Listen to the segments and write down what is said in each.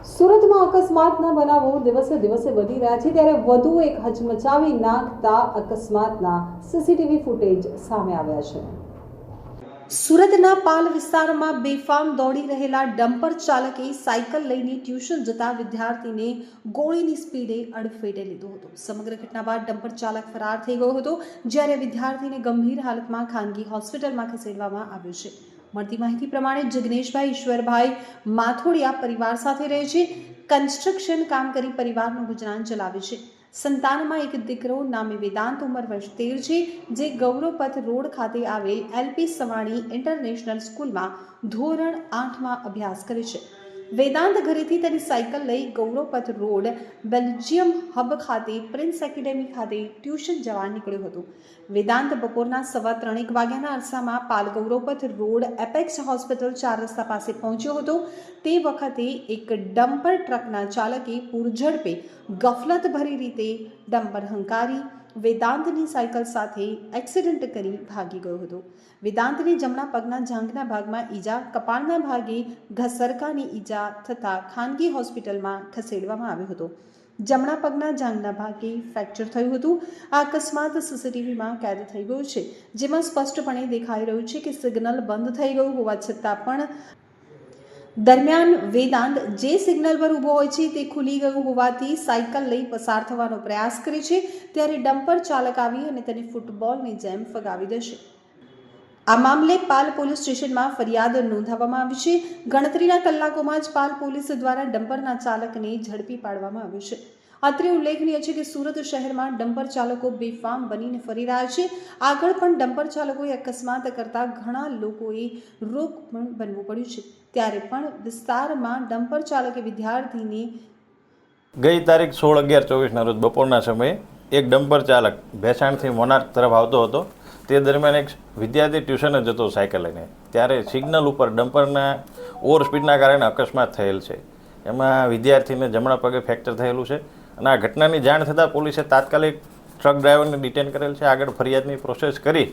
સુરતમાં અકસ્માતના બનાવો દિવસે દિવસે વધી રહ્યા છે ત્યારે વધુ એક હચમચાવી નાખતા અકસ્માતના સીસીટીવી ફૂટેજ સામે આવ્યા છે। સુરતના પાલ વિસ્તારમાં બેફામ દોડી રહેલા ડમ્પર ચાલકે સાયકલ લઈને ટ્યુશન જતા વિદ્યાર્થીને ગોળીની સ્પીડે અડફેટે લીધો હતો। સમગ્ર ઘટના બાદ ડમ્પર ચાલક ફરાર થઈ ગયો હતો, જ્યારે વિદ્યાર્થીને ગંભીર હાલતમાં ખાનગી હોસ્પિટલમાં ખસેડવામાં આવ્યો છે। મળતી માહિતી પ્રમાણે જિગ્નેશભાઈ ઈશ્વરભાઈ માથોડિયા પરિવાર સાથે રહે છે। કન્સ્ટ્રક્શન કામ કરી પરિવારનું ગુજરાન ચલાવે છે। સંતાનમાં એક દીકરો નામે વેદાંત ઉંમર વર્ષ 13 છે, જે ગૌરવપથ રોડ ખાતે આવેલ એલપી સવાણી ઇન્ટરનેશનલ સ્કૂલમાં ધોરણ 8માં અભ્યાસ કરે છે। વેદાંત ઘરેથી તેની સાયકલ લઈ ગૌરવપથ રોડ બેલ્જિયમ હબ ખાતે પ્રિન્સ એકેડેમી ખાતે ટ્યુશન જવા નીકળ્યો હતો। વેદાંત બપોરના 3:15 વાગ્યાના અરસામાં પાલ ગૌરવપથ રોડ એપેક્સ હોસ્પિટલ 4 રસ્તા પાસે પહોંચ્યો હતો। તે વખતે એક ડમ્પર ટ્રકના ચાલકે પૂરઝડપે ગફલતભરી રીતે ડમ્પર હંકારી વેદાંતની સાયકલ સાથે એક્સિડન્ટ કરી ભાગી ગયો હતો। વેદાંતને જમણા પગના જાંઘના ભાગમાં ઈજા, કપાળના ભાગે ઘસરકાની ઈજા થતાં ખાનગી હોસ્પિટલમાં ખસેડવામાં આવ્યો હતો। જમણા પગના જાંઘના ભાગે ફ્રેક્ચર થયું હતું। આ અકસ્માત સીસીટીવીમાં કેદ થઈ ગયો છે, જેમાં સ્પષ્ટપણે દેખાઈ રહ્યું છે કે સિગ્નલ બંધ થઈ ગયું હોવા છતાં પણ દરમિયાન વેદાંત જે સિગ્નલ પર ઊભો હોય છે તે ખુલી ગયું હોવાથી સાયકલ લઈ પસાર થવાનો પ્રયાસ કરે છે, ત્યારે ડમ્પર ચાલક આવી અને તેને ફૂટબોલની જેમ ફગાવી દેશે। આ મામલે પાલ પોલીસ સ્ટેશનમાં ફરિયાદ નોંધાવવામાં આવી છે। ગણતરીના કલાકોમાં જ પાલ પોલીસ દ્વારા ડમ્પરના ચાલકને ઝડપી પાડવામાં આવ્યો છે। અત્રે ઉલ્લેખનીય છે કે સુરત શહેરમાં ડમ્પર ચાલકો બેફામ બનીને ફરી રહ્યા છે। આગળ પણ ડમ્પર ચાલકોએ અકસ્માત કરતા ઘણા લોકોએ રોગ પણ બનવું પડ્યું છે, ત્યારે પણ વિસ્તારમાં ડમ્પર ચાલકે વિદ્યાર્થીને ગઈ તારીખ 16/11/24ના રોજ બપોરના સમયે એક ડમ્પર ચાલક ભેસાણથી મોનાર્ક તરફ આવતો હતો। તે દરમિયાન એક વિદ્યાર્થી ટ્યુશને જતો સાયકલ લઈને, ત્યારે સિગ્નલ ઉપર ડમ્પરના ઓવર સ્પીડના કારણે અકસ્માત થયેલ છે। એમાં વિદ્યાર્થીને જમણા પગે ફ્રેક્ચર થયેલું છે અને આ ઘટનાની જાણ થતાં પોલીસે તાત્કાલિક ટ્રક ડ્રાઈવરને ડિટેન કરેલ છે। આગળ ફરિયાદની પ્રોસેસ કરી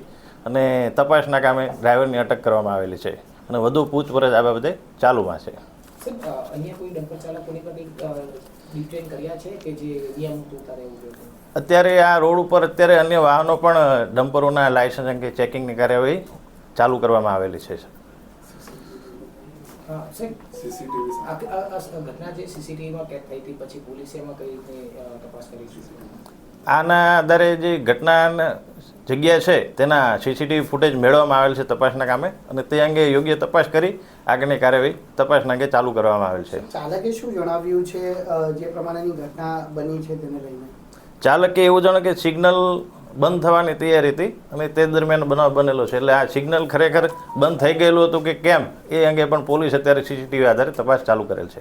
અને તપાસના કામે ડ્રાઈવરની અટક કરવામાં આવેલી છે અને વધુ પૂછપરછ આ બાબતે ચાલુમાં છે। અત્યારે આ રોડ ઉપર અત્યારે અન્ય વાહનો પણ ડમ્પરોના લાયસન્સ અંગે ચેકિંગની કાર્યવાહી ચાલુ કરવામાં આવેલી છે। આના આધારે જે ઘટના જગ્યા છે તેના સીસીટીવી ફૂટેજ મેળવવામાં આવેલ છે તપાસના કામે, અને તે અંગે યોગ્ય તપાસ કરી આગળની કાર્યવાહી તપાસના અંગે ચાલુ કરવામાં આવેલ છે। ચાલકે શું જણાવ્યું છે જે પ્રમાણેની ઘટના બની છે તેને લઈને? ચાલકે એવું જણાવ્યું કે સિગ્નલ બંધ થવાની તૈયારી હતી અને તે દરમિયાન બનાવ બનેલો છે, એટલે આ સિગ્નલ ખરેખર બંધ થઈ ગયેલું હતું કે કેમ એ અંગે પણ પોલીસ અત્યારે સીસીટીવી આધારે તપાસ ચાલુ કરેલ છે।